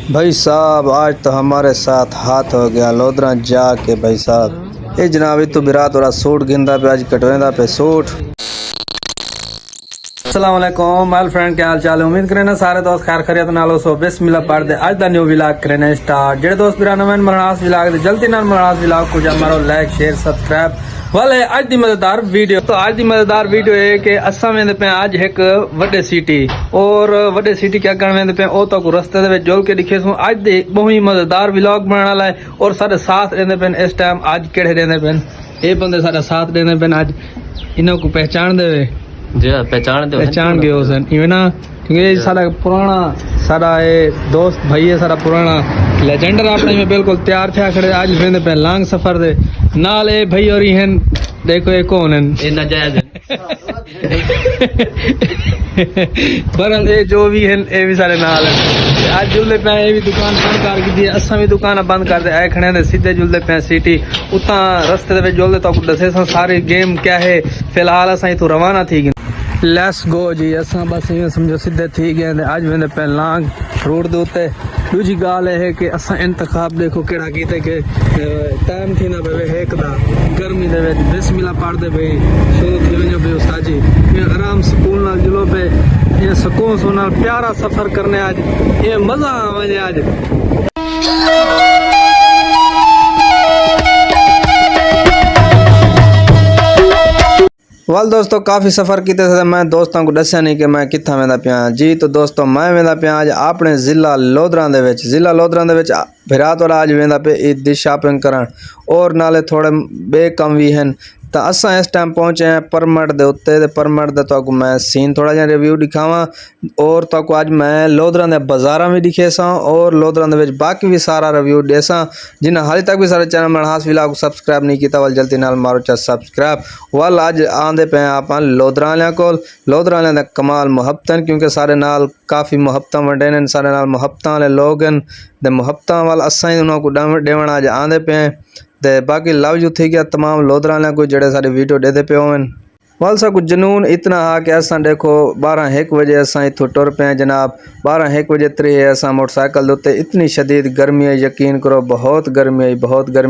भाई साहब आज तो हमारे साथ हाथ हो गया लोधरा जाके भाई साहब ये जनाब तो बिरात और सूट गिंदा पे आज कटवेंदा पे सूट। अस्सलाम वालेकुम माय फ्रेंड, क्या हाल चाल है? उम्मीद करें ना सारे दोस्त खैर खैरियत नालो सो बिस्मिल्लाह पढ़ दे आज दा न्यू व्लॉग करें स्टार्ट। जेडे दोस्त मेरा नवें मरनास व्लॉग दे जल्दी नाल मरनास व्लॉग को जा मारो लाइक शेयर सब्सक्राइब वाले आज दी मजेदार वीडियो। तो आज दी मजेदार वीडियो है कि असा वेंदे पे आज एक वड्डे सिटी और वड्डे सिटी क्या करन वेंदे पे ओ तो को रस्ते दे विच जोल के दिखे सु आज दे बहुत ही मजेदार व्लॉग बनाने वाला है। और सारे साथ रहंदे पे इस टाइम आज केड़े रहंदे पे ये बंदे सारे साथ रहंदे पे आज इन्हों को पहचान देवे जी पहचान गए हुसन इवे ना क्योंकि ये सारा पुराना सारा ये दोस्त भाई है सारा पुराना लेजेंडर अपने में बिल्कुल तैयार थे खड़े आज वेंदे पे लॉन्ग सफर दे नाल ए भाई और इहन देखो ये कौन है ये नाजायज बरल ये जो भी है ये भी सारे नाल है। आज जुलदे पे ये भी दुकान बंद कर दी असा भी दुकान बंद कर दे आए खड़े दे सीधे जुलदे पे सिटी उता रस्ते दे विच जुलदे तो दसे सारी गेम क्या है। फिलहाल असा इथों रवाना थी लेट्स गो जी असा बस ये समझो सीधे थी गए आज वेंदे पे लॉन्ग रोड दे उत्ते। दूजी गाल है कि असा इंतखाब देखो केड़ा कीते के टाइम थी ना बे एक दा गर्मी दे विच बिस्मिल्लाह पढ़ दे भाई शुरू थी वणो बे उस्ताद जी ये आराम सुकून नाल जुलो पे ये सुकून सोना प्यारा सफर करने आज ये मजा आवे आज। वाल दोस्तों काफ़ी सफ़र किते थे मैं दोस्तों को दस्या नहीं कि मैं कित्था वेंदा पिया जी। तो दोस्तों मैं वेंदा पिया आज अपने ज़िला लोधरा दे विच भिरात और आज वेंदा पे ईद दी शॉपिंग करन और नाले थोड़े बे कम भी हैं। तो असा इस टाइम पहुँचे हैं परमट दे उत्ते ते परमट दे तो मैं सीन थोड़ा जहा रिव्यू दिखावा और तो आज मैं लोधरा दे बाजारा भी दिखे सा और लोधरा दे विच बाकी भी सारा रिव्यू देसा। जिन्हें हाल तक भी सारे चैनल मनहास व्लॉग सब्सक्राइब नहीं किया वाल जल्दी नाल मारो चा सब्सक्राइब वाल आज आंदे पे आप लोधरा वालियां कोल लोधरा वालियां दा कमाल मुहब्बतन क्योंकि सारे नाल काफ़ी मुहब्बतां वंडे ने सारे नाल मुहब्बतां वाले लोग हैं ते मुहब्बतां वाल असा ही उन्होंने को देवण आज आंदे पे हैं ते बाकी लव यू थी गया तमाम लोधरा वाले कोई जड़े सारी वीडियो देते पे होन वाल सा कुछ जुनून इतना हा कि असा देखो 12-1 बजे असा इतों टुर पे जनाब 12-1 बजे त्री है असा मोटरसाइकिल उत्ते इतनी शदीद गर्मी आई यकीन करो बहुत गर्मी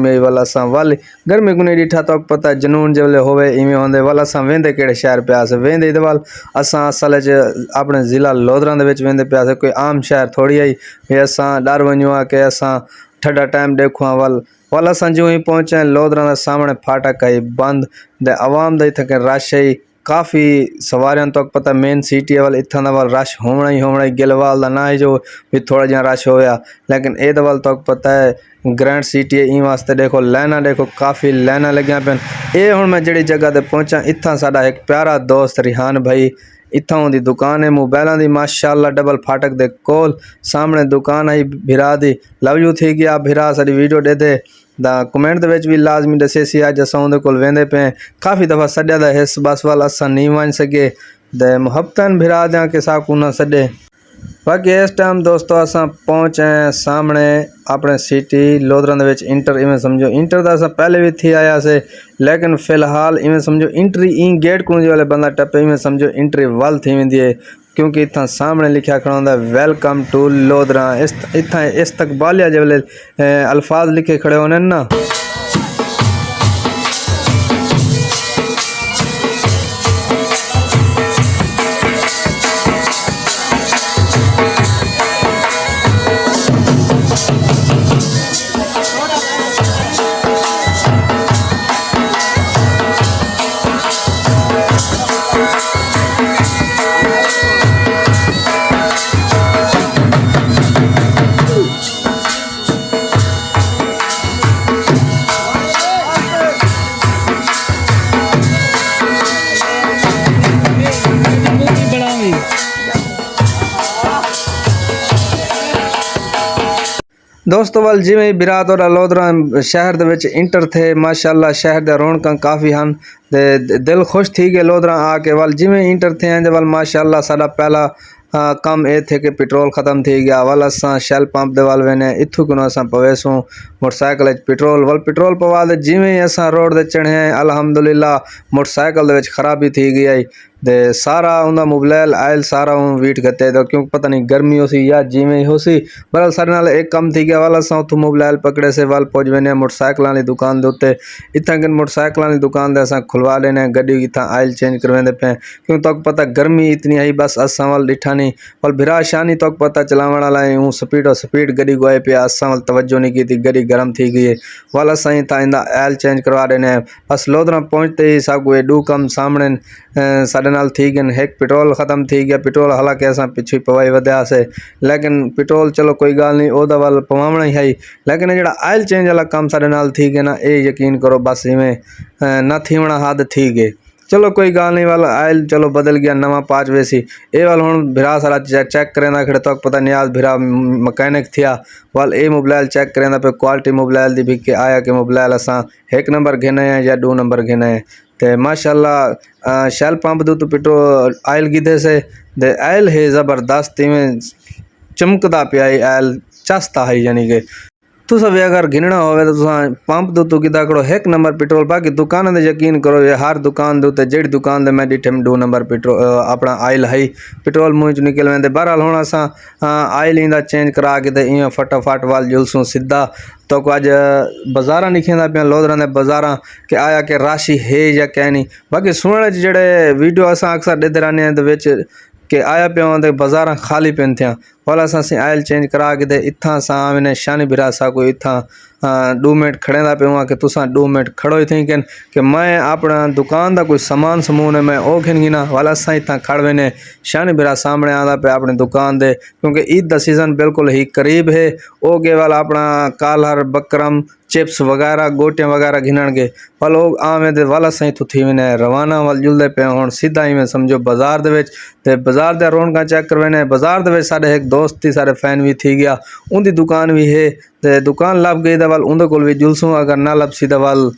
आई वाला असा वाल गर्मी को नहीं डिठा तो पता जुनून जब होवे इवें होंदे वाल असा वेंदे केड़े शहर पे आसे वेंदे इधर वाल असा असल च अपने ज़िला लोधरा दे विच वेंदे पे आसे कोई आम शहर थोड़ी आई वे असा डर वञो आ कि असा ठंडा टाइम देखो वाल वाल असा जो ही पहुंचे लोधरा के सामने फाटक आई बंद दे आवाम दा इत्थे रश आई काफ़ी सवारियां तो पता मेन सिटी वाल इत्थां दा वाल रश होना ही गिलवाल दा ना ही जो भी थोड़ा जहा रश होया लेकिन ए वाल तो पता है ग्रैंड सिटी है ई वास्ते देखो लाइना देखो काफ़ी लाइना लगियां पैन। ये हुण मैं जिहड़ी जगह ते पहुंचा इत्थां साडा एक प्यारा दोस्त रिहान भाई इत्थों दी दुकान है मोबाइलों की माशाअल्लाह डबल फाटक दे कोल सामने दुकान आई भिरा दी लव यू थी गया भिरा सारी वीडियो दे दे दा कमेंट दे विच भी लाजमी दसे सी अज असां उहदे कोल वेंदे पे काफ़ी दफ़ा सड्या दा हिस बस वाल असां नहीं वञ सके दे मुहब्बतन भिरा दियां कि साकू ना सॾे। बाकी इस टाइम दोस्तों असां पहुँचे हैं सामने अपने सिटी लोधरा दे विच इंटर इवें समझो इंटर दा असां पहले भी थी आया से लेकिन फिलहाल इवें समझो इंट्री ई गेट को वाले बंदा टपे इवें समझो इंट्री वल थी वेंदी है क्योंकि इतना सामने लिखा खड़ा होंदा वेलकम टू लोधरा इतना इस्तकबालिया जब अल्फाज लिखे खड़े होने ना। दोस्तों वाल जिमें बिरात और लोधरा शहर दे विच इंटर थे माशाअल्लाह शहर दे रौनक काफ़ी हैं दिल खुश थी गए लोधरा आके वाल जिमें इंटर थे हैं वाल माशाअल्लाह साडा पहला कम ये थे कि पेट्रोल ख़त्म थी गया वाल असां शैल पंप दे वाल वेने इत्थों को असां पवेसूँ मोटरसाइकिल पेट्रोल वाल पेट्रोल पवा दे जिमें असां रोड दे चढ़े हैं अल्हम्दुलिल्लाह मोटरसाइकिल दे विच खराबी थी गई आई ਤੇ ਸਾਰਾ ਉਹਦਾ ਮੋਬਾਈਲ ਆਇਲ ਸਾਰਾ ਉਹ ਵੀਟ ਕਰਤੇ तो क्योंकि पता नहीं गर्मी हो सी या जिमें हो सी बहरहाल सारे नाल एक कम थी गया वाला असां उत्थों मोबाइल पकड़े से वाल पहुंच वेने मोटरसाइकिल वाली दुकान दे उत्ते इत्थां कि मोटरसाइकिल वाली दुकान दे असां खुलवा लेने गड्डी इत्थां आयल चेंज करवांदे पे क्योंकि तक पता गर्मी इतनी आई बस असां वाल डिठा नहीं वाल भिरा शानी तक पता चलावण वाला हूँ स्पीड गड्डी गोए पे असां वाल तवज्जो नहीं की थी गड्डी गर्म थी गई है वाल असां इत्थां इंदा आयल चेंज करवा देने बस लोधरा पहुंचते ही सब कोई डू कम सामने साडे नाल थी गए एक पेट्रोल ख़त्म थी गया पेट्रोल हालांकि असां पिछू पवाई वधिया से लेकिन पेट्रोल चलो कोई गाल नहीं ओदा वाल पवावना ही है लेकिन जिहड़ा आयल चेंज वाला काम साडे नाल थी गया ना ये यकीन करो बस इवें ना थीवणा हद थी गए चलो कोई गाल नहीं वाला आयल चलो बदल गया नवा पाँच वैसी ये वाल हुण भिरा सारा चेक करेंदा खड़े तक पता नियाज भिरा मकैनिक थिया वाल ये मोबाइल चेक करेंदा पे क्वालिटी मोबाइल दी भी कि आया कि मोबाइल असां 1 नंबर घेने हैं या 2 नंबर घेने हैं ते माशाल्लाह शैल पंप दो तो पेट्रोल आयल गिदे से दे आयल है ज़बरदस्त इवें चमकदा पिया आयल चसता है यानी कि तुसा भी अगर गिनना होवे तो तुसा पंप दो तो किदा करो 1 नंबर पेट्रोल बाकी दुकान दे यकीन करो ये हर दुकान दे उत्ते जेड़ी दुकान दे मैं डिठे 2 नंबर पेट्रोल अपना आयल है पेट्रोल मुंह च निकल वेंदे बहरहाल हुण असां आयल इंदा चेंज करा के ते इयां फटाफट वाल जुलसूं सीधा तो अज बाज़ारा निकलदा पे लोधरा दे बाज़ारा कि आया कि राशि है या क्या नहीं बाकी सुनने जेड़े वीडियो असां अक्सर देते रहने दे विच कि आया पे ते बाज़ारा खाली पेन थिया वाला असां आयल चेंज करा के ते इत्थां असां आवेने शानी भिरा सा कोई इत्थां 2 मिनट खड़ेंदा पे हुआ कि तुसां 2 मिनट खड़ो ही थी कि मैं अपना दुकान दा कोई सामान समून है मैं ओ घिन गिना वाला असां इत्थां खड़ वेने शानी भिरा सामने आंदा पे अपनी दुकान दे क्योंकि ईद दा सीज़न बिल्कुल ही करीब है ओ गे वाला अपना कालहर बकरम चिप्स वगैरह गोटियां वगैरह घिनण गए वाल लोग आवें दे वाला असां इत्थों थी वेने रवाना वाल जुलदे पे हुण सीधा ही में समझो बाज़ार दे विच ते बाज़ार दे रौनकां चेक करवेने बाज़ार दे विच साडे एक दोस्त थी सारे फैन भी थी गया उनकी दुकान भी है ते दुकान लभ गई तो वाल उनके कोल भी जुलसूँ अगर ना लभसी तो वाल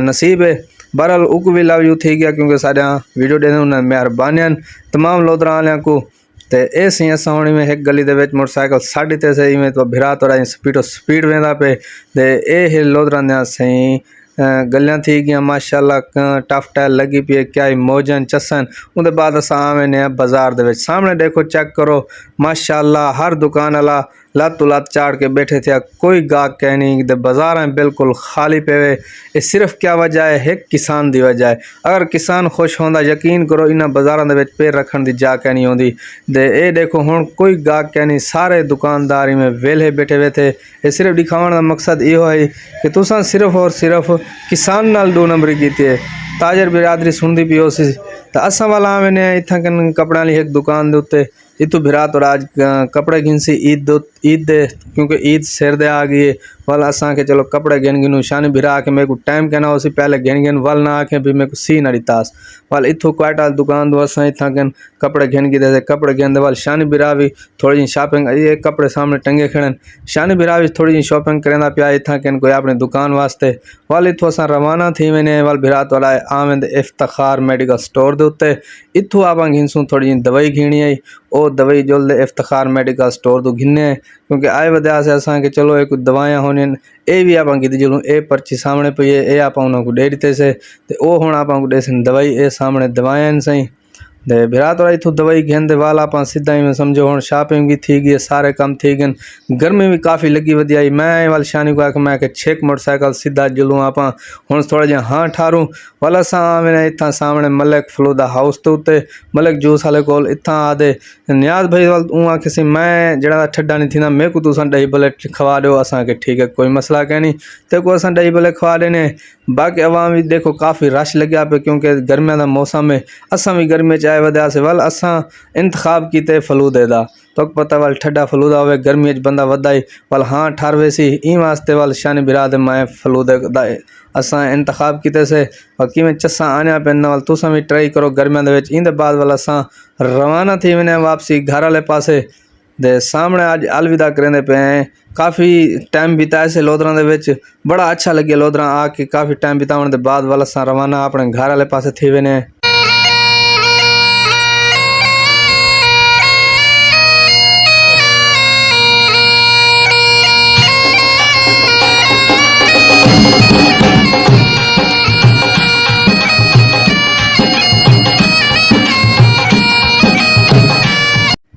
नसीब है बहरहाल उक भी लव यू थी गया क्योंकि साढ़ा वीडियो देने उन्हें मेहरबानियां तमाम लोधरा वालियां को ते ए सी असां हुण में एक गली दे विच मोटरसाइकिल 3.5 से इवें तो भिरा थोड़ा स्पीड वेंदा पे ते ए है लोधरा दे सही गलियां थी गई माशाल्लाह टफ टाइल लगी पी क्या ही मौजन चसन उनके बाद असां आवेने बाज़ार दे विच सामने देखो चेक करो माशाल्लाह हर दुकान वाला लातों लात चाड़ के बैठे थे कोई गाहक कह नहीं तो बाज़ार बिल्कुल खाली पे ये सिर्फ क्या वजह है एक किसान की वजह है अगर किसान खुश होंदा यकीन करो इन्हां बाज़ारों दे विच पैर रखण दी जा कह नहीं होंदी ते ये देखो हुण कोई गाहक कह नहीं सारे दुकानदार में वेले बैठे हुए थे ये सिर्फ दिखावन का मकसद यो है कि तुसां सिर्फ और सिर्फ किसान नाल 2 नंबरी कीती है ताजर बिरादरी सुनती पी हो सी तो असां वाला आवेने इत्थां कन कपड़े वाली एक दुकान दे उत्ते इतों भिरा तो आज कपड़े घिनसी ईद दे क्योंकि ईद सिर दे आ गई है वाल असां के चलो कपड़े गिन गिनू शानी भिरा आके मेरे को टाइम कहना उसी पहले गिन गिन वाल ना आके भी मेरे को सी ना दितास वाल इतों क्वाइटाल दुकान दो असां इत्थां कन कपड़े गिन गिदे थे कपड़े गिन वाल शानी भिरा भी थोड़ी जी शॉपिंग ये कपड़े सामने टंगे खड़न शानी भिरा भी थोड़ी जी शॉपिंग करेंदा पिया इत्थां कन कोई अपनी दुकान वास्ते वाल इतों असां रवाना थी वेने वाल भिरा तो आवें इफ्तिखार मेडिकल स्टोर दे उत्ते इतों आपां घिनसूं थोड़ी जी दवाई घिनी आई ओ दवाई जुलदे इफ्तिखार मेडिकल स्टोर तो घिने क्योंकि आए वजह से असां के चलो एक दवाइयां होने ये भी आपां कीती जुलूं ए पर्ची सामने पई है ये आपां उन्हां को दे दिते से ते ओ हुण आपां को देसन दवाई ए सामने दवाइयां सही ते भिरा तो इतों दवाई घेन दे वाल आप सीधा ही में समझो हुण शॉपिंग भी थी गई सारे काम थी गए गर्मी भी काफ़ी लगी वधी आई मैं वाल शानी को आख मैं छेक मोटरसाइकिल सीधा जुलूँ आप हुण थोड़ा जिहा हाँ ठारूँ वाल असां आवें इत्थां सामने मलिक फलूदा हाउस तो उत्ते मलिक जूस वाले कोल इत्थां आदे नियाज भाई वाल ऊँ आखे मैं जड़ा ठड्डा नहीं थींदा मेरे को तुसां दही भले खवा दो असां के ठीक है कोई मसला क्या नहीं ते को असां दही भले खवा देने बाकी अवाम भी देखो काफ़ी रश लग्या पे क्योंकि गर्मियों का मौसम है असां भी गर्मी चाहे वजह से वाल असां इंतखाब किते फलूदे दा तो पता वाल ठड्डा फलूदा होवे गर्मी बंदा वधाई वाल हाँ ठारवे सी ई वास्ते वाल शानी बिराद मैं फलूदे दा असां इंतखाब किते से बाकी में चस्सा आने पे वाल तुसां भी ट्राई करो गर्मियों दे विच इंदे बाद वाल असां रवाना थी वने वापसी घर वाले पासे दे सामने आज अलविदा करेंदे पे काफ़ी टाइम बिताए से लोधरा दे विच बड़ा अच्छा लगे लोधरा आके काफ़ी टाइम बिताने के बाद वाल असां रवाना अपने घर वाले पासे थी वने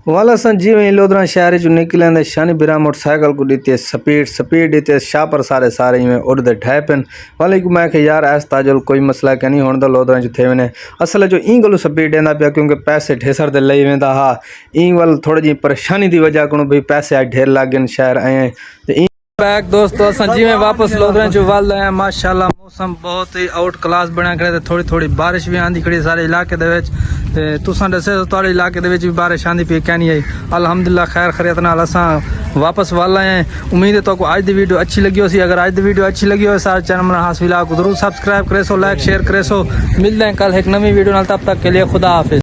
वाला सन जी में लोधरा शहर चो निकलेंदे शनि बिरा मोटरसाइकिल को दी स्पीड दी शापर सारे में उड़ते ढह पेन वाले को मैं यार ऐस ताजल कोई मसला क्या नहीं होने लोधरा च थे वने असल जो ई गलो स्पीड देंदा पिया क्योंकि पैसे ठेसर ते लई वेंदा हा ई वाल थोड़ी जी परेशानी की वजह को भाई पैसे ढेर लाग गए शहर आए ते बैक दोस्तों संजी में वापस लोधरा जो वाल है माशाल्लाह मौसम बहुत ही आउट क्लास बना करे थोड़ी थोड़ी बारिश भी आंदी खड़ी सारे इलाके दे विच ते तुसां दसे थोड़े इलाके दे विच भी बारिश आंदी पई क्या नहीं आई अल्हम्दुलिल्लाह खैर खैरियत नाल असां वापस वाल आए उम्मीद है तो को आज दी वीडियो अच्छी लगी हो सी अगर आज दी वीडियो अच्छी लगी हो सारे चैनल में हास विला को जरूर सब्सक्राइब करे सो लाइक शेयर करे सो मिलते हैं कल एक नई वीडियो नाल तब तक के लिए खुदा हाफिज।